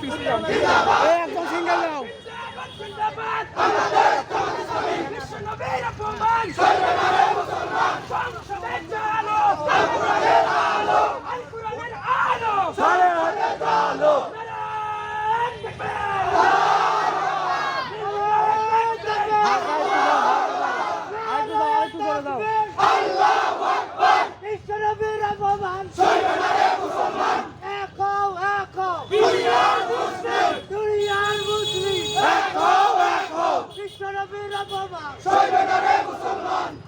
একদম সিঙ্গেল নাও।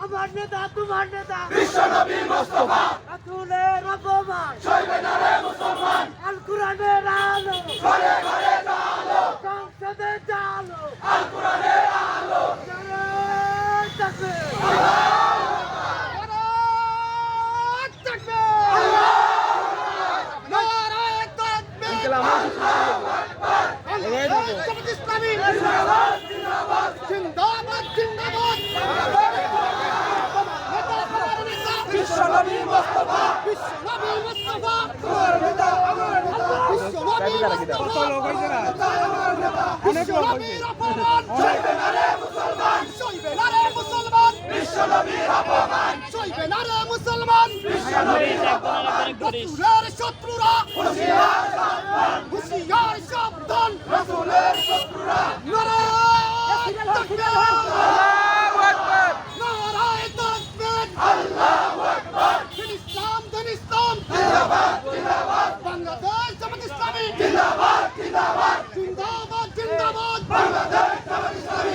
আমার নেতা তোমার নেতা বিশ্বনবী মুস্তাফা রাসূলের অপমান সইবে না রে মুসলমান আল কোরআনের আলো ঘরে ঘরে আলো সংসদে চালো আল কোরআনের আলো নারায়ে তাকবীর বিশ্বনবী মুস্তাফা বিশ্বনবী মুস্তাফা আমার নেতা আমার নেতা বিশ্বনবী মুস্তাফা বিশ্বনবীর অপমান সইবে না রে মুসলমান সইবে না রে মুসলমান বিশ্বনবীর অপমান সইবে না রে মুসলমান বিশ্বনবীর রাসূলের শত্রুরা হুঁশিয়ার সাবধান হুঁশিয়ার সাবধান রাসূলের শত্রুরা নারায়ে তাকবীর আল্লাহু আকবার নারায়ে তাকবীর আল্লাহু আকবার দিন ইসলাম জিন্দাবাদ জিন্দাবাদ বাংলাদেশ জামাত ইসলামী জিন্দাবাদ জিন্দাবাদ জিন্দাবাদ জিন্দাবাদ বাংলাদেশ জামাত ইসলামী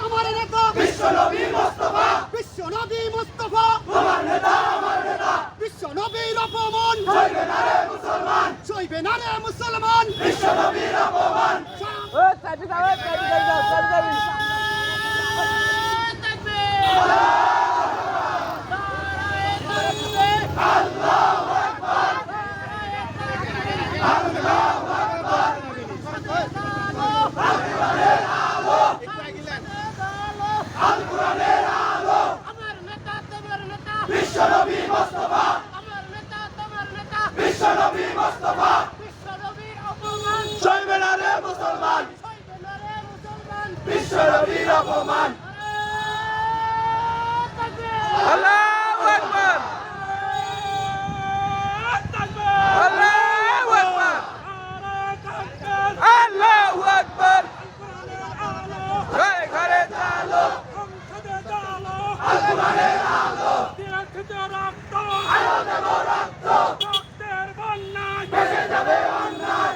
আমার নেতা বিশ্বনবী মুস্তাফা বিশ্বনবী মুস্তাফা আমার নেতা বিশ্বনবীর অপমান সইবে না রে মুসলমান সইবে না রে মুসলমান বিশ্বনবীর অপমান আল্লাহু আকবার আল্লাহু আকবার আল কোরআনের আলো আমার নেতা তোমার নেতা বিশ্বনবী মুস্তাফা আমার নেতা তোমার নেতা বিশ্বনবী মুস্তাফা বিশ্বনবীর অপমান সইবে না রে মুসলমান সইবে না রে মুসলমান বিশ্বনবীর অপমান আল্লাহু আকবার আল্লাহু আকবার আল্লাহু আকবার ঘরে ঘরে চালো আল কোরআনের আলো আলো দেব রক্ত ভেসে যাবে অন্যায়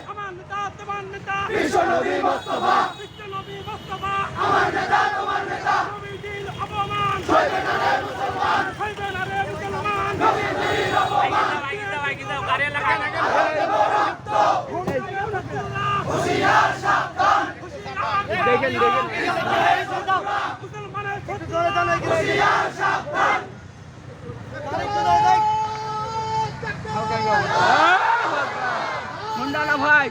বিশ্বনবী মুস্তাফা আমার নেতা তোমার নেতা সইবে না রে মুসলমান নবীজির অপমান দেব রক্ত হুঁশিয়ার সাবধান দেখেন হুঁশিয়ার সাবধান মুন্ডা না ভাই।